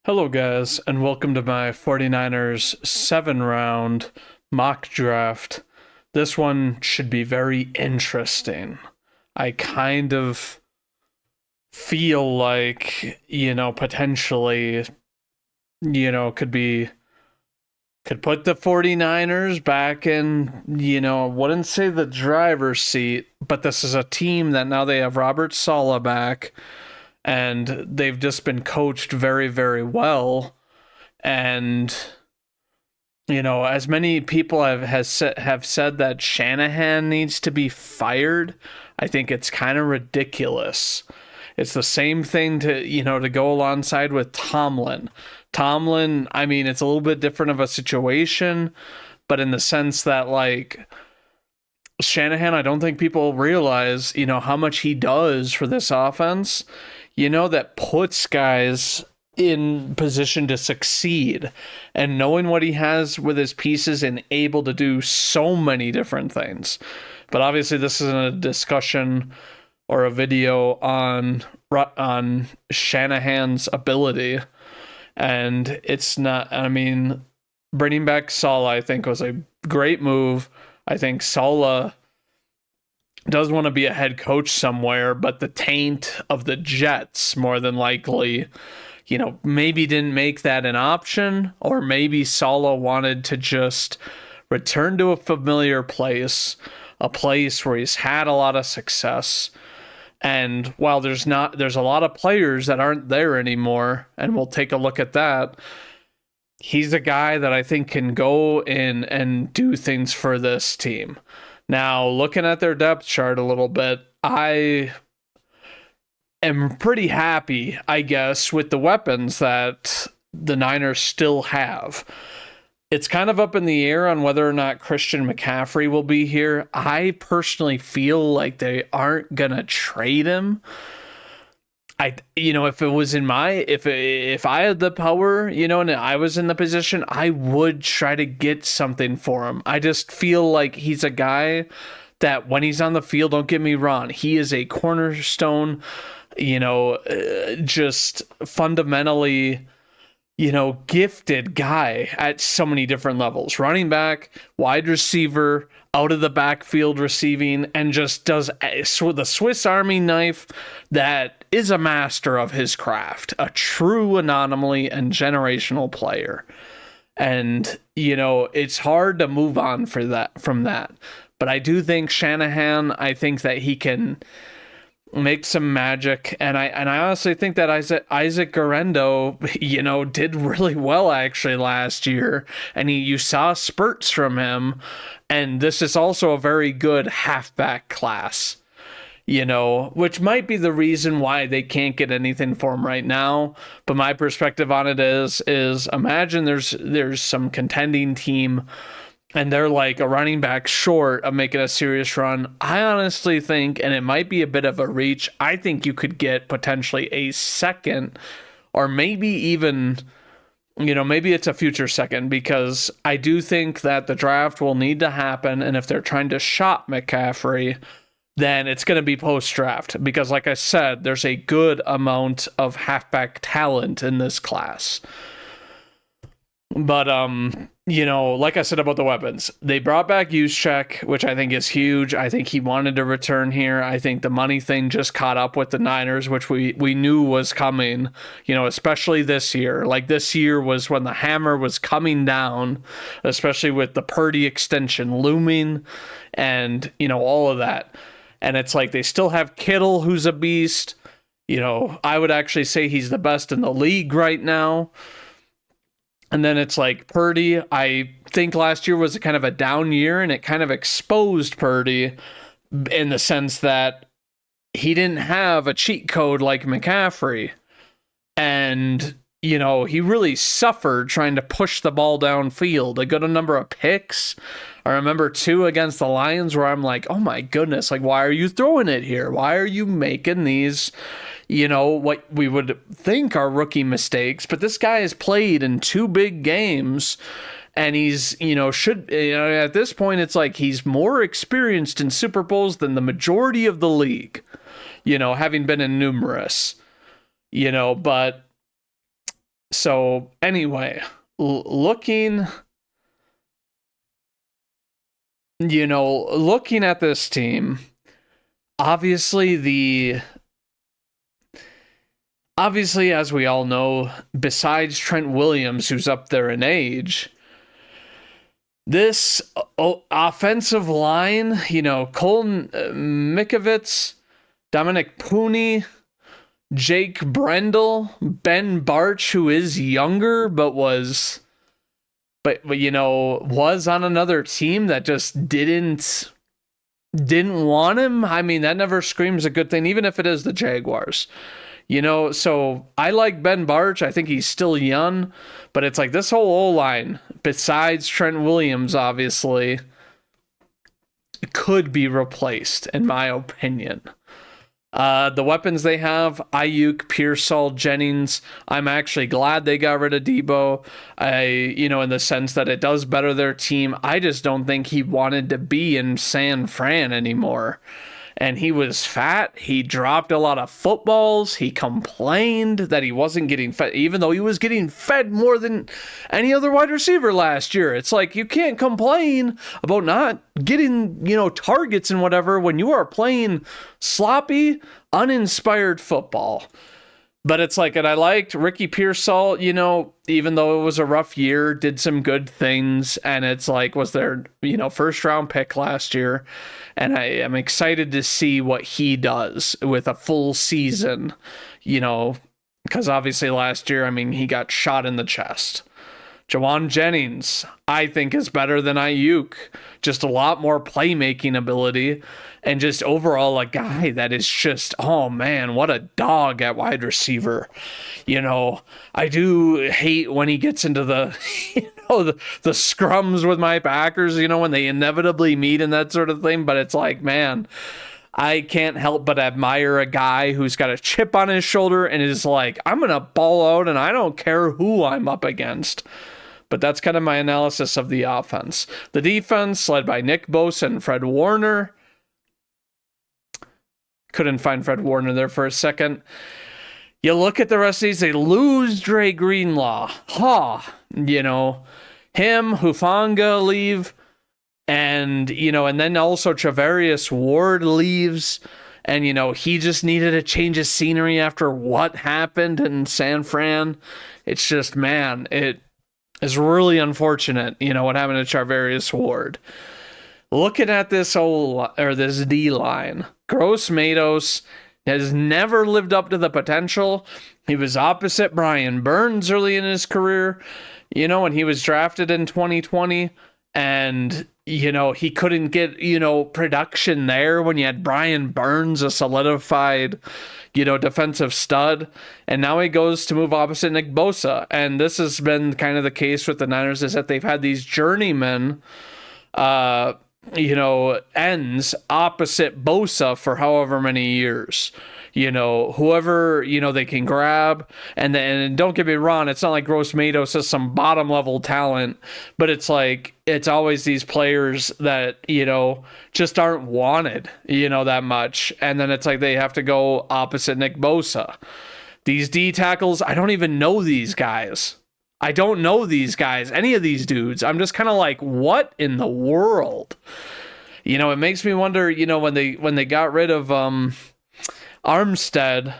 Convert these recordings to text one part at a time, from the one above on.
Hello, guys, and welcome to my 49ers 7 round mock draft. This one should be very interesting. I kind of feel like, potentially, could put the 49ers back in, I wouldn't say the driver's seat, but this is a team that now they have Robert Saleh back and they've just been coached very, very well. And as many people have said that Shanahan needs to be fired, I think it's kind of ridiculous. It's the same thing to go alongside with Tomlin. Tomlin, I mean, it's a little bit different of a situation, but in the sense that like Shanahan, I don't think people realize, how much he does for this offense, that puts guys in position to succeed, and knowing what he has with his pieces and able to do so many different things. But obviously this isn't a discussion or a video on Shanahan's ability, and it's not. I mean, bringing back Saleh, I think, was a great move. I think Saleh does want to be a head coach somewhere, but the taint of the Jets more than likely, maybe didn't make that an option, or maybe Saleh wanted to just return to a familiar place, a place where he's had a lot of success. And while there's a lot of players that aren't there anymore, and we'll take a look at that, he's a guy that I think can go in and do things for this team. Now, looking at their depth chart a little bit, I am pretty happy, I guess, with the weapons that the Niners still have. It's kind of up in the air on whether or not Christian McCaffrey will be here. I personally feel like they aren't going to trade him. If it was if I had the power, and I was in the position, I would try to get something for him. I just feel like he's a guy that when he's on the field, don't get me wrong, he is a cornerstone, just fundamentally, gifted guy at so many different levels. Running back, wide receiver, out of the backfield receiving, and just does the Swiss Army knife that is a master of his craft, a true anomaly and generational player. And, it's hard to move on from that. But I do think Shanahan, I think that he can make some magic, and I honestly think that Isaac Guerendo, did really well actually last year, and you saw spurts from him, and this is also a very good halfback class, which might be the reason why they can't get anything for him right now. But my perspective on it is imagine there's some contending team, and they're like a running back short of making a serious run. I honestly think, and it might be a bit of a reach, I think you could get potentially a second, or maybe even, maybe it's a future second, because I do think that the draft will need to happen. And if they're trying to shop McCaffrey, then it's going to be post-draft, because like I said, there's a good amount of halfback talent in this class. But, like I said about the weapons, they brought back Juszczyk, which I think is huge. I think he wanted to return here. I think the money thing just caught up with the Niners, which we knew was coming, especially this year. Like, this year was when the hammer was coming down, especially with the Purdy extension looming and, all of that. And it's like they still have Kittle, who's a beast. I would actually say he's the best in the league right now. And then it's like Purdy, I think last year was kind of a down year, and it kind of exposed Purdy in the sense that he didn't have a cheat code like McCaffrey. And, he really suffered trying to push the ball downfield. A good number of picks. I remember 2 against the Lions where I'm like, oh my goodness, like, why are you throwing it here? Why are you making these, what we would think are rookie mistakes? But this guy has played in 2 big games, and he's, at this point, it's like he's more experienced in Super Bowls than the majority of the league, having been in numerous, but So anyway, looking, looking at this team, obviously as we all know, besides Trent Williams, who's up there in age, this offensive line, Colton Mikovits, Dominic Pooney, Jake Brendel, Ben Barch, who is younger but was on another team that just didn't want him. I mean, that never screams a good thing, even if it is the Jaguars. So I like Ben Barch. I think he's still young, but it's like this whole O-line, besides Trent Williams, obviously, could be replaced, in my opinion. The weapons they have, Ayuk, Pearsall, Jennings. I'm actually glad they got rid of Debo. In the sense that it does better their team. I just don't think he wanted to be in San Fran anymore. And he was fat. He dropped a lot of footballs. He complained that he wasn't getting fed, even though he was getting fed more than any other wide receiver last year. It's like, you can't complain about not getting, targets and whatever when you are playing sloppy, uninspired football. But it's like, and I liked Ricky Pearsall, even though it was a rough year, did some good things. And it's like, was their, first round pick last year. And I am excited to see what he does with a full season, because obviously last year, he got shot in the chest. Jawan Jennings, I think, is better than Ayuk. Just a lot more playmaking ability. And just overall a guy that is just, oh man, what a dog at wide receiver. I do hate when he gets into the, the scrums with my Packers, when they inevitably meet and that sort of thing. But it's like, man, I can't help but admire a guy who's got a chip on his shoulder and is like, I'm going to ball out and I don't care who I'm up against. But that's kind of my analysis of the offense. The defense, led by Nick Bosa and Fred Warner. Couldn't find Fred Warner there for a second. You look at the rest of these, they lose Dre Greenlaw. Him, Hufanga leave. And, and then also Travarius Ward leaves. And, he just needed a change of scenery after what happened in San Fran. It's just, man, it is really unfortunate, what happened to Travarius Ward. Looking at this this D-line, Gross Matos has never lived up to the potential. He was opposite Brian Burns early in his career, when he was drafted in 2020. And, he couldn't get, production there when you had Brian Burns, a solidified, defensive stud. And now he goes to move opposite Nick Bosa. And this has been kind of the case with the Niners, is that they've had these journeymen, ends opposite Bosa for however many years. Whoever, they can grab. And don't get me wrong, it's not like Gross Matos is some bottom level talent, but it's like, it's always these players that, just aren't wanted, that much. And then it's like they have to go opposite Nick Bosa. These D tackles, I don't even know these guys. I don't know these guys, any of these dudes. I'm just kind of like, what in the world? It makes me wonder, when they got rid of Armstead,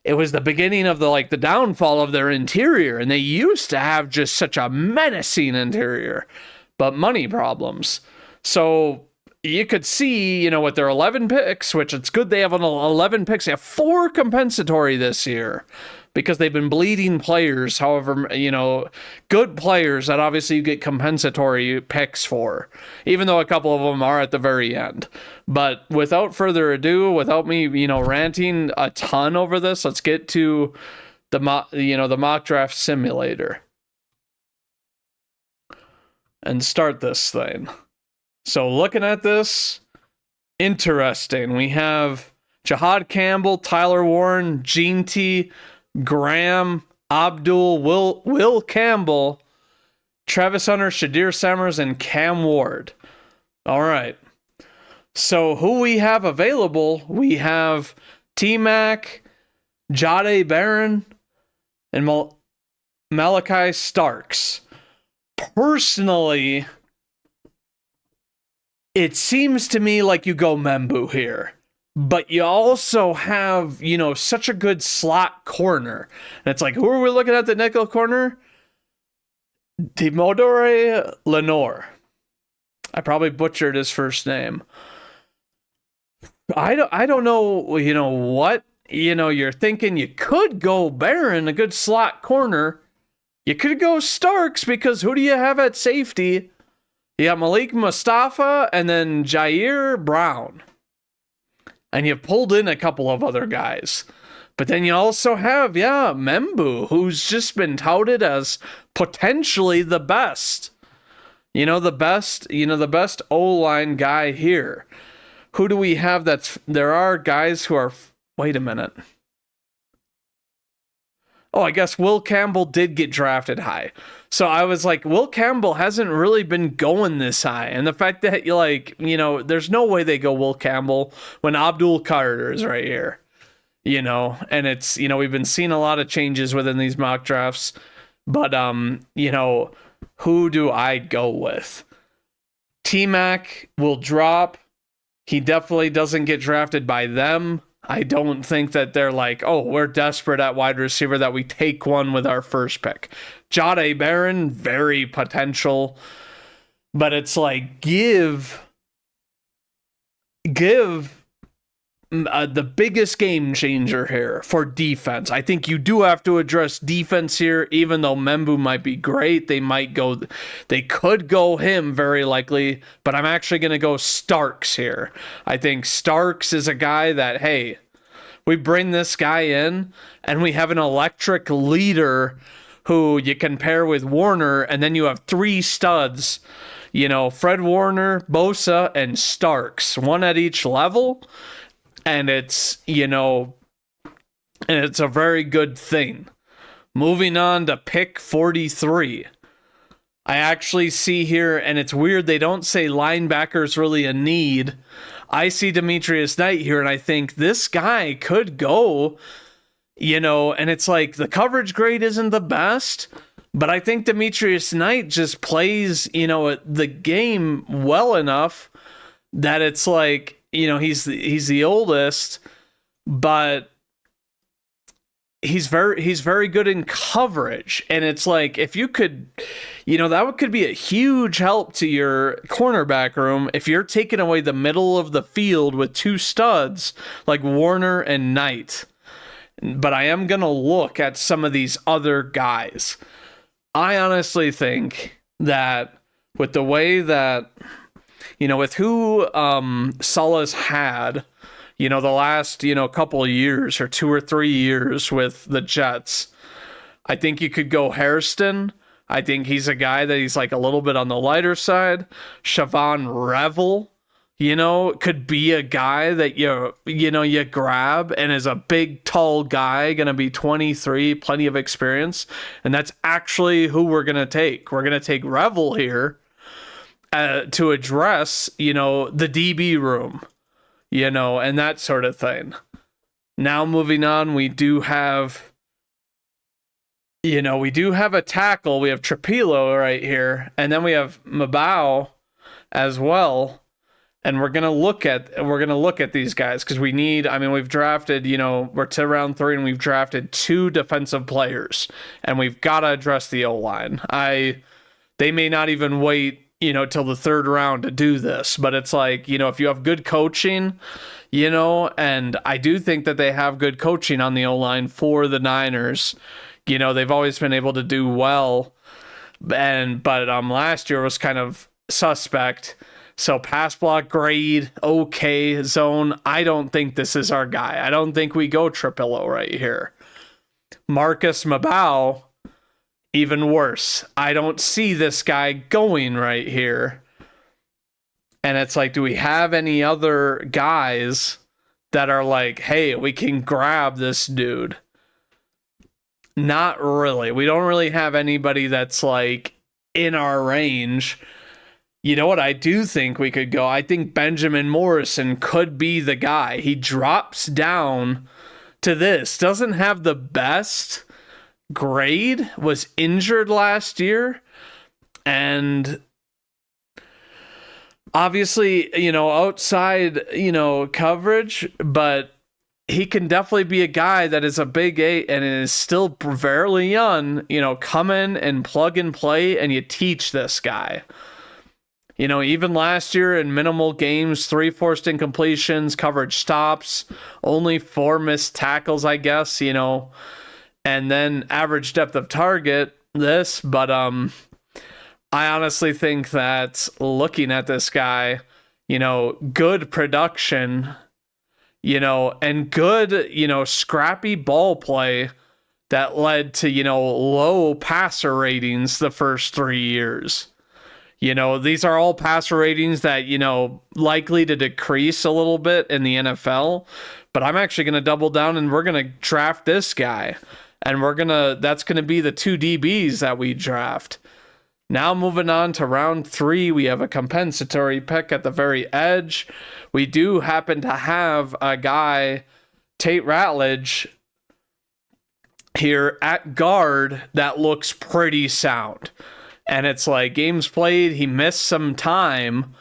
it was the beginning of the downfall of their interior, and they used to have just such a menacing interior, but money problems. So you could see, with their 11 picks, which it's good they have 11 picks, they have 4 compensatory this year because they've been bleeding players. However, good players that obviously you get compensatory picks for, even though a couple of them are at the very end. But without further ado, without me, ranting a ton over this, let's get to the mock draft simulator and start this thing. So looking at this, interesting. We have Jahad Campbell, Tyler Warren, Gene T, Graham, Abdul, Will Campbell, Travis Hunter, Shadir Summers, and Cam Ward. All right. So who we have available, we have T-Mac, Jahdae Barron, and Malachi Starks. Personally, it seems to me like you go Membu here. But you also have, such a good slot corner. And it's like, who are we looking at the nickel corner? Demodore Lenore. I probably butchered his first name. I don't know, what, you're thinking. You could go Baron, a good slot corner. You could go Starks, because who do you have at safety? You got Malik Mustafa and then Jair Brown. And you've pulled in a couple of other guys. But then you also have, Membu, who's just been touted as potentially the best. The best O-line guy here. Who do we have there are guys who are, wait a minute. Oh, I guess Will Campbell did get drafted high. So I was like, Will Campbell hasn't really been going this high. And the fact that there's no way they go Will Campbell when Abdul Carter is right here. And it's, we've been seeing a lot of changes within these mock drafts. But, who do I go with? T-Mac will drop. He definitely doesn't get drafted by them. I don't think that they're like, oh, we're desperate at wide receiver that we take one with our first pick. Jahdae Barron, very potential. But it's like, give the biggest game changer here for defense. I think you do have to address defense here, even though Membu might be great. They could go him very likely, but I'm actually going to go Starks here. I think Starks is a guy that, hey, we bring this guy in and we have an electric leader who you can pair with Warner, and then you have three studs, Fred Warner, Bosa, and Starks, one at each level. And it's, and it's a very good thing. Moving on to pick 43. I actually see here, and it's weird, they don't say linebacker's really a need. I see Demetrius Knight here, and I think this guy could go, and it's like the coverage grade isn't the best, but I think Demetrius Knight just plays, the game well enough that it's like, he's the oldest, but he's very good in coverage. And it's like, if you could, that could be a huge help to your cornerback room if you're taking away the middle of the field with two studs like Warner and Knight. But I am going to look at some of these other guys. I honestly think that with the way that, with who Saleh's had, the last, couple of years or 2 or 3 years with the Jets, I think you could go Hairston. I think he's a guy that he's like a little bit on the lighter side. Siobhan Revel, could be a guy that you grab and is a big, tall guy, going to be 23, plenty of experience. And that's actually who we're going to take. We're going to take Revel here to address, the DB room, and that sort of thing. Now moving on, we do have a tackle. We have Trapilo right here, and then we have Mabau as well. And we're gonna look at these guys because we've drafted, we're to round 3 and we've drafted 2 defensive players, and we've got to address the O-line. They may not even wait, till the 3rd round to do this, but it's like, if you have good coaching, and I do think that they have good coaching on the O-line for the Niners. They've always been able to do well, but last year was kind of suspect. So pass block grade, okay, zone. I don't think this is our guy. I don't think we go Trapilo right here. Marcus Mabau, even worse. I don't see this guy going right here. And it's like, do we have any other guys that are like, hey, we can grab this dude? Not really. We don't really have anybody that's like in our range. You know what I do think we could go? I think Benjamin Morrison could be the guy. He drops down to this. Doesn't have the best grade, was injured last year, and obviously, outside, coverage, but he can definitely be a guy that is a big eight and is still fairly young, come in and plug and play, and you teach this guy. Even last year in minimal games, 3 forced incompletions, coverage stops, only 4 missed tackles, I guess, and then average depth of target, but I honestly think that looking at this guy, good production, and good, scrappy ball play that led to, low passer ratings the first 3 years. These are all passer ratings that, likely to decrease a little bit in the NFL, but I'm actually going to double down and we're going to draft this guy. And that's going to be the 2 DBs that we draft. Now moving on to round 3, we have a compensatory pick at the very edge. We do happen to have a guy, Tate Ratledge, here at guard that looks pretty sound. And it's like games played, he missed some time,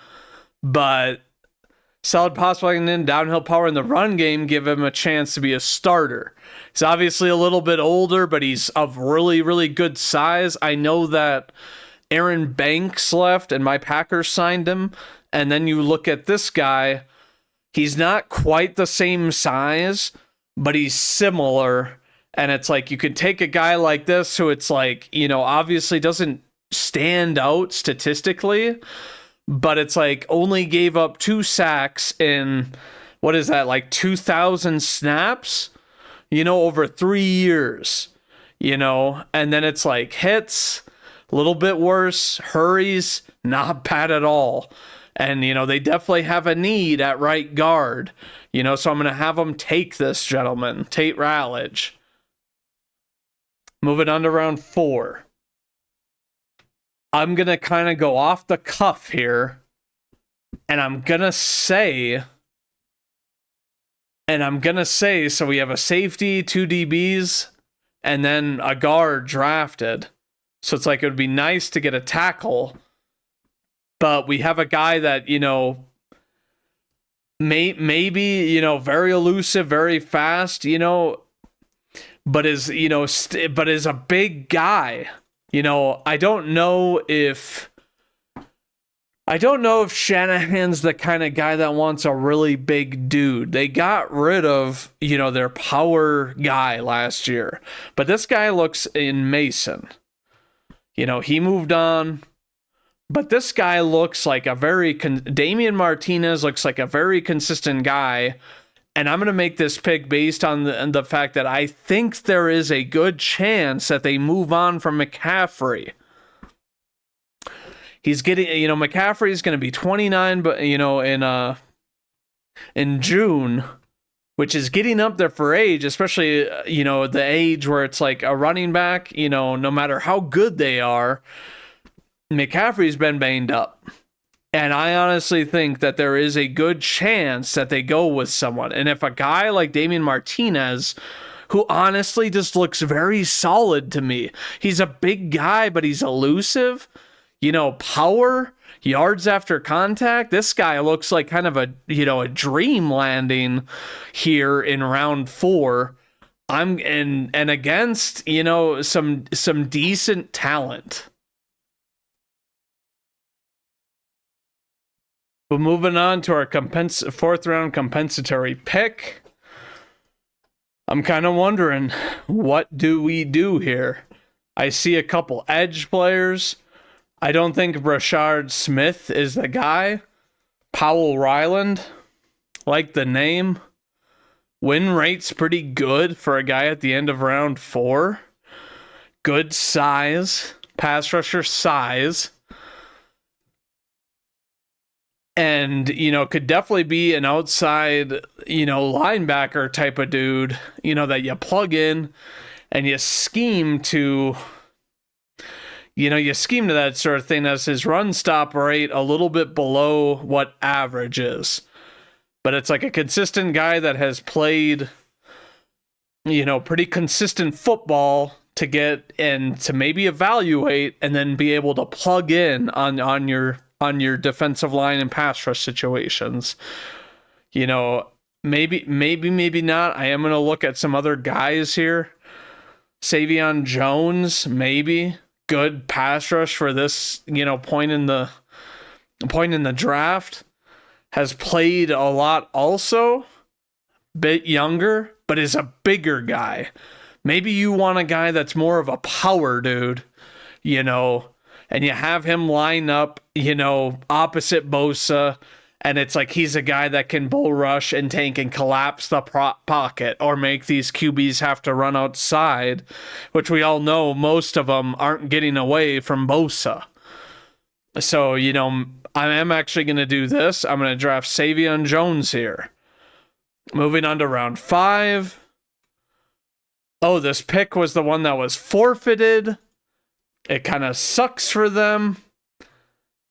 but solid pass blocking and downhill power in the run game give him a chance to be a starter. He's obviously a little bit older, but he's of really, really good size. I know that Aaron Banks left and my Packers signed him. And then you look at this guy, he's not quite the same size, but he's similar. And it's like you could take a guy like this who it's like, obviously doesn't stand out statistically, but it's like only gave up 2 sacks in, what is that, like 2,000 snaps, over 3 years, and then it's like hits, a little bit worse, hurries, not bad at all. And, they definitely have a need at right guard, so I'm going to have them take this gentleman, Tate Ratledge. Moving on to round 4. I'm going to kind of go off the cuff here, and I'm going to say, so we have a safety, 2 DBs, and then a guard drafted. So it's like it would be nice to get a tackle, but we have a guy that, maybe, very elusive, very fast, but is a big guy. I don't know if Shanahan's the kind of guy that wants a really big dude. They got rid of, their power guy last year. But this guy looks in Mason. He moved on. But this guy looks like Damian Martinez looks like a very consistent guy. And I'm going to make this pick based on the fact that I think there is a good chance that they move on from McCaffrey. He's getting, McCaffrey is going to be 29, but, in June, which is getting up there for age, especially, the age where it's like a running back, no matter how good they are, McCaffrey's been banged up. And I honestly think that there is a good chance that they go with someone. And if a guy like Damian Martinez, who honestly just looks very solid to me, he's a big guy, but he's elusive, power, yards after contact. This guy looks like kind of a dream landing here in round 4. And against, some decent talent. But moving on to our 4th round compensatory pick, I'm kind of wondering, what do we do here? I see a couple edge players. I don't think Rashard Smith is the guy. Powell Ryland, like the name. Win rate's pretty good for a guy at the end of round 4. Good size, pass rusher size. And, could definitely be an outside, linebacker type of dude, that you plug in and you scheme to, that sort of thing as his run stop rate a little bit below what average is. But it's like a consistent guy that has played, pretty consistent football to get and to maybe evaluate and then be able to plug in on your defensive line and pass rush situations. Maybe not. I am going to look at some other guys here. Savion Jones, maybe good pass rush for this, point in the draft. Has played a lot also, bit younger, but is a bigger guy. Maybe you want a guy that's more of a power dude, and you have him line up, opposite Bosa, and it's like he's a guy that can bull rush and tank and collapse the pocket or make these QBs have to run outside, which we all know most of them aren't getting away from Bosa. So, I am actually going to do this. I'm going to draft Savion Jones here. Moving on to round 5. Oh, this pick was the one that was forfeited. It kind of sucks for them,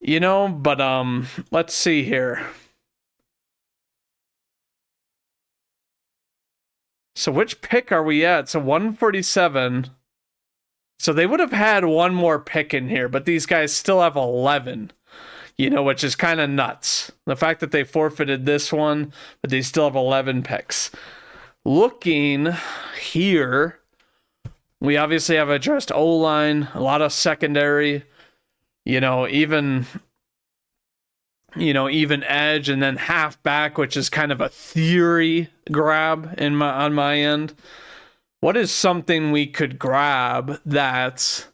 but let's see here. So which pick are we at? So 147. So they would have had one more pick in here, but these guys still have 11, which is kind of nuts. The fact that they forfeited this one, but they still have 11 picks. Looking here, we obviously have addressed O-line, a lot of secondary, even edge, and then halfback, which is kind of a theory grab on my end. What is something we could grab that,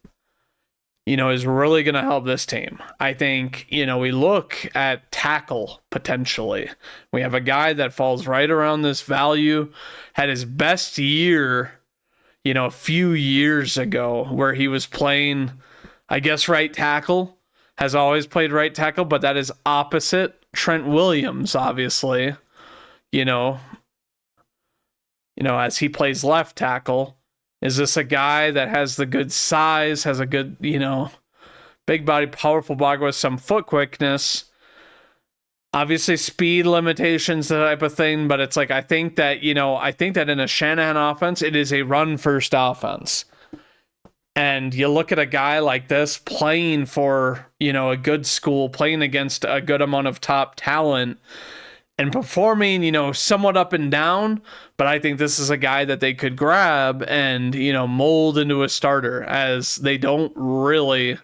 is really going to help this team? I think, we look at tackle potentially. We have a guy that falls right around this value, had his best year, a few years ago where he was playing, I guess, right tackle, has always played right tackle, but that is opposite Trent Williams, obviously, as he plays left tackle. Is this a guy that has the good size, has a good, big body, powerful body with some foot quickness? Obviously, speed limitations, that type of thing, but it's like, I think that in a Shanahan offense, it is a run-first offense. And you look at a guy like this playing for, a good school, playing against a good amount of top talent, and performing, somewhat up and down, but I think this is a guy that they could grab and, mold into a starter, as they don't really,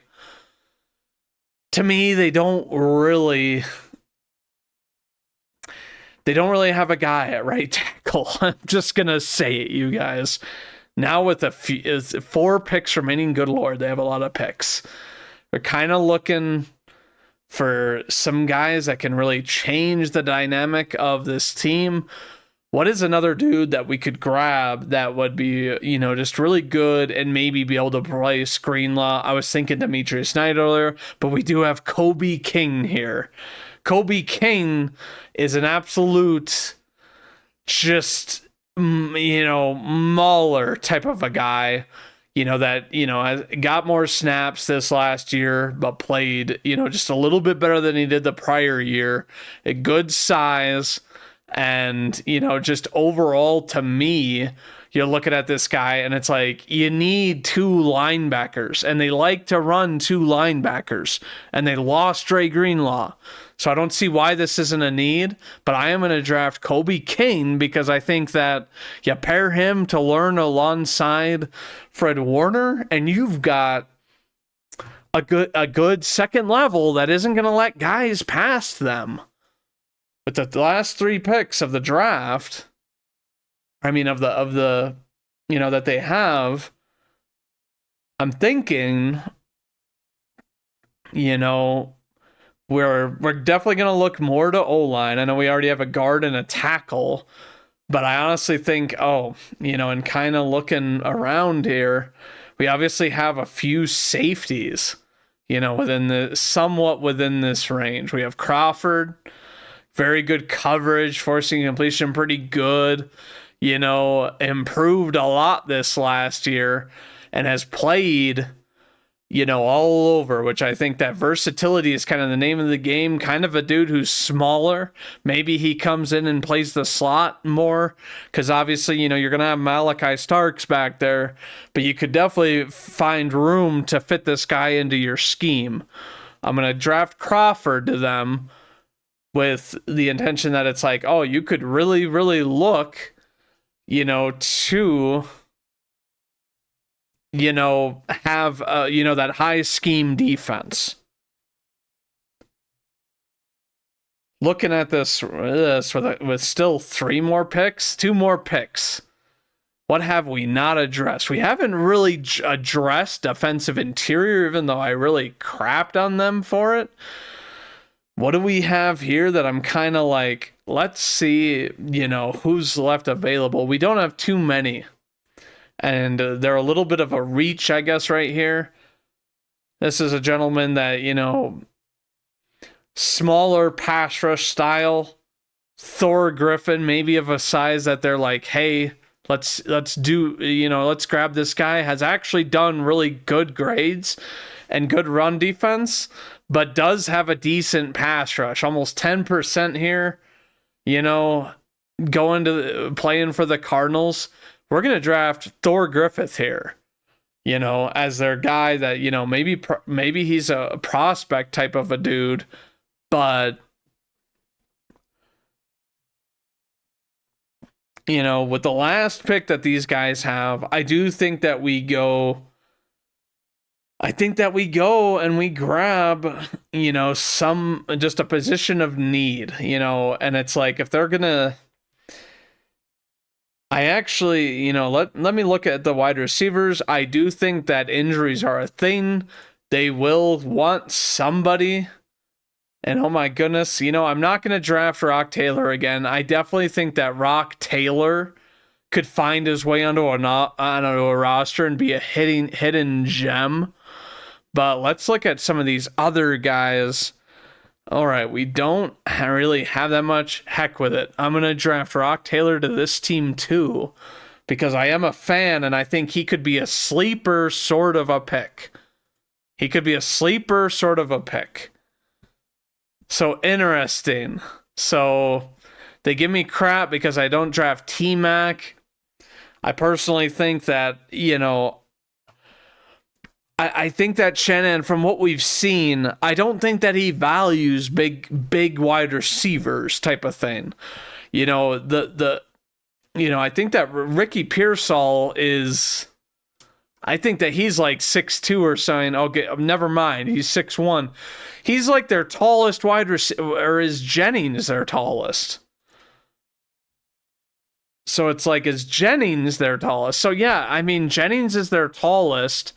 to me, they don't really have a guy at right tackle. I'm just going to say it, you guys. Now with 4 picks remaining, good Lord, they have a lot of picks. They're kind of looking for some guys that can really change the dynamic of this team. What is another dude that we could grab that would be, just really good and maybe be able to play Greenlaw? I was thinking Demetrius Knight earlier, but we do have Kobe King here. Kobe King is an absolute just, mauler type of a guy, that, has got more snaps this last year, but played, just a little bit better than he did the prior year. A good size, and, just overall, to me, you're looking at this guy and it's like, you need 2 linebackers, and they like to run 2 linebackers, and they lost Dre Greenlaw. So I don't see why this isn't a need, but I am going to draft Kobe King because I think that you pair him to learn alongside Fred Warner, and you've got a good second level that isn't going to let guys past them. But the last 3 picks of the draft, of the that they have, I'm thinking, we're definitely going to look more to O-line. I know we already have a guard and a tackle, but I honestly think, and kind of looking around here, we obviously have a few safeties, somewhat within this range. We have Crawford, very good coverage, forcing completion pretty good, improved a lot this last year, and has played all over, which I think that versatility is kind of the name of the game. Kind of a dude who's smaller. Maybe he comes in and plays the slot more, because obviously, you're going to have Malachi Starks back there, but you could definitely find room to fit this guy into your scheme. I'm going to draft Crawford to them with the intention that it's like, oh, you could really, really look, to have that high scheme defense. Looking at this with still 2 more picks. What have we not addressed? We haven't really addressed defensive interior, even though I really crapped on them for it. What do we have here that I'm kind of like, let's see, who's left available. We don't have too many. And they're a little bit of a reach, I guess, right here. This is a gentleman that, smaller pass rush style. Thor Griffin, maybe of a size that they're like, hey, let's grab this guy. Has actually done really good grades and good run defense, but does have a decent pass rush. Almost 10% here, going to playing for the Cardinals. We're going to draft Thor Griffith here, as their guy that, maybe he's a prospect type of a dude, but, with the last pick that these guys have, I think that we go and we grab, just a position of need, and it's like, if they're going to, I actually, let me look at the wide receivers. I do think that injuries are a thing. They will want somebody. And oh my goodness, I'm not going to draft Rock Taylor again. I definitely think that Rock Taylor could find his way onto a roster and be a hidden gem. But let's look at some of these other guys. All right, we don't really have that much. Heck with it. I'm going to draft Rock Taylor to this team too, because I am a fan and I think he could be a sleeper sort of a pick. So interesting. So they give me crap because I don't draft T-Mac. I personally think that, I think that Shanahan, from what we've seen, I don't think that he values big wide receivers type of thing. I think that Ricky Pearsall is, I think that he's like 6'2" or something. Okay, never mind. He's 6'1". He's like their tallest wide receiver, or is Jennings their tallest? So it's like, is Jennings their tallest? So yeah, I mean, Jennings is their tallest.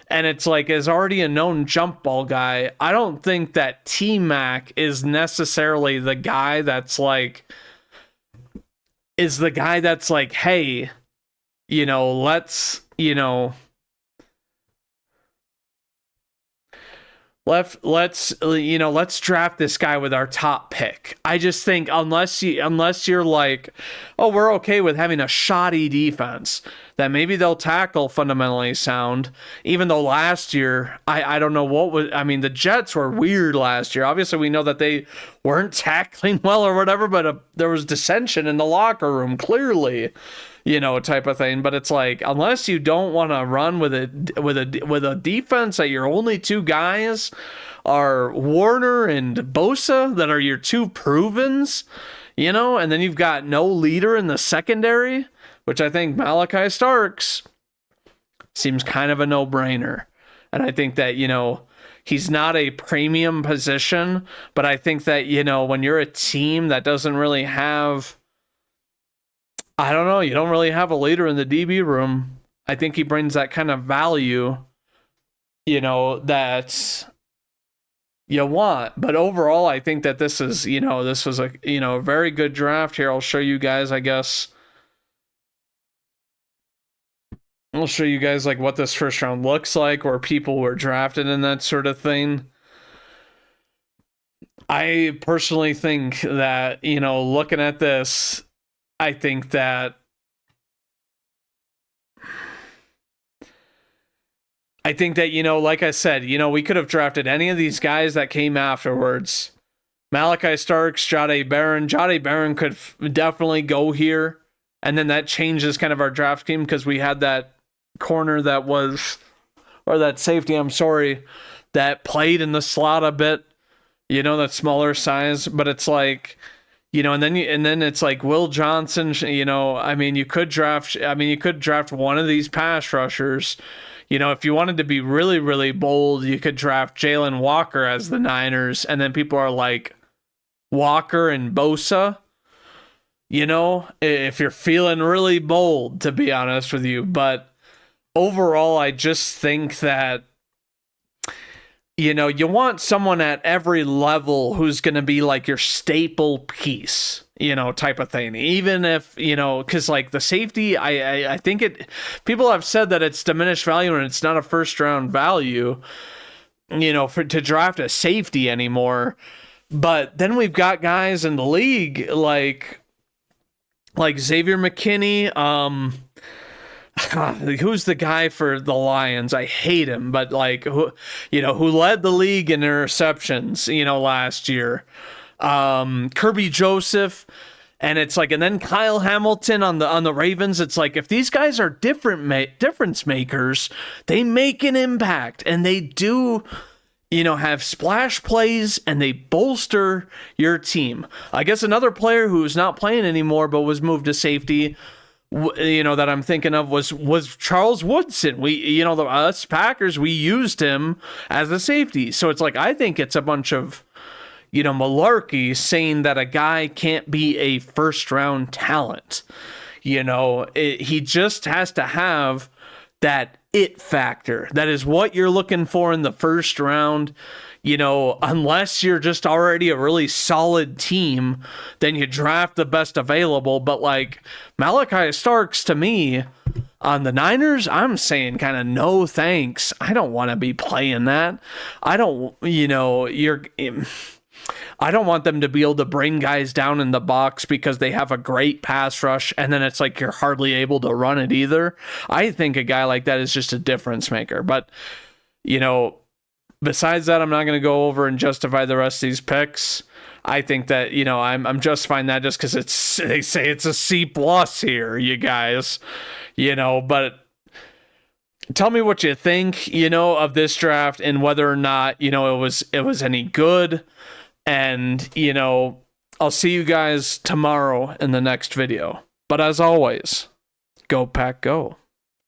And it's like, is already a known jump ball guy. I don't think that T-Mac is necessarily the guy that's like, hey, let's, let's draft this guy with our top pick. I just think unless you're like, oh, we're okay with having a shoddy defense, that maybe they'll tackle fundamentally sound. Even though last year, I don't know the Jets were weird last year. Obviously, we know that they weren't tackling well or whatever, but there was dissension in the locker room, clearly. Type of thing. But it's like, unless you don't want to run with a defense that your only 2 guys are Warner and Bosa, that are your 2 provens, and then you've got no leader in the secondary, which I think Malachi Starks seems kind of a no-brainer. And I think that, he's not a premium position, but I think that, when you're a team that doesn't really have, I don't know, you don't really have a leader in the DB room, I think he brings that kind of value, that you want. But overall, I think that this was a, very good draft here. I'll show you guys, I guess. I'll show you guys like what this first round looks like, where people were drafted and that sort of thing. I personally think that, looking at this, I think that I think that, like I said, we could have drafted any of these guys that came afterwards. Malachi Starks, Jahdae Barron. Jahdae Barron could definitely go here. And then that changes kind of our draft scheme because we had that corner or that safety, I'm sorry, that played in the slot a bit, that smaller size. But it's like, and then it's like Will Johnson, you could draft one of these pass rushers. If you wanted to be really, really bold, you could draft Jalen Walker as the Niners, and then people are like, Walker and Bosa, if you're feeling really bold, to be honest with you. But overall, I just think that, you want someone at every level who's going to be like your staple piece, type of thing. Even if, because like the safety, I think people have said that it's diminished value and it's not a first round value, to draft a safety anymore. But then we've got guys in the league like Xavier McKinney, who's the guy for the Lions? I hate him, but who led the league in interceptions, last year. Kirby Joseph, and it's like, and then Kyle Hamilton on the Ravens. It's like, if these guys are difference makers, they make an impact, and they do, have splash plays, and they bolster your team. I guess another player who's not playing anymore but was moved to safety, that I'm thinking of was Charles Woodson. We, us Packers, we used him as a safety. So it's like, I think it's a bunch of, malarkey saying that a guy can't be a first round talent. He just has to have that it factor. That is what you're looking for in the first round. Unless you're just already a really solid team, then you draft the best available. But like Malachi Starks, to me, on the Niners, I'm saying kind of no thanks. I don't want to be playing that. I don't want them to be able to bring guys down in the box because they have a great pass rush, and then it's like you're hardly able to run it either. I think a guy like that is just a difference maker. But, besides that, I'm not going to go over and justify the rest of these picks. I think that, I'm justifying that just because they say it's a C+ here, you guys, but tell me what you think, of this draft and whether or not, it was any good. And, I'll see you guys tomorrow in the next video. But as always, go Pack Go.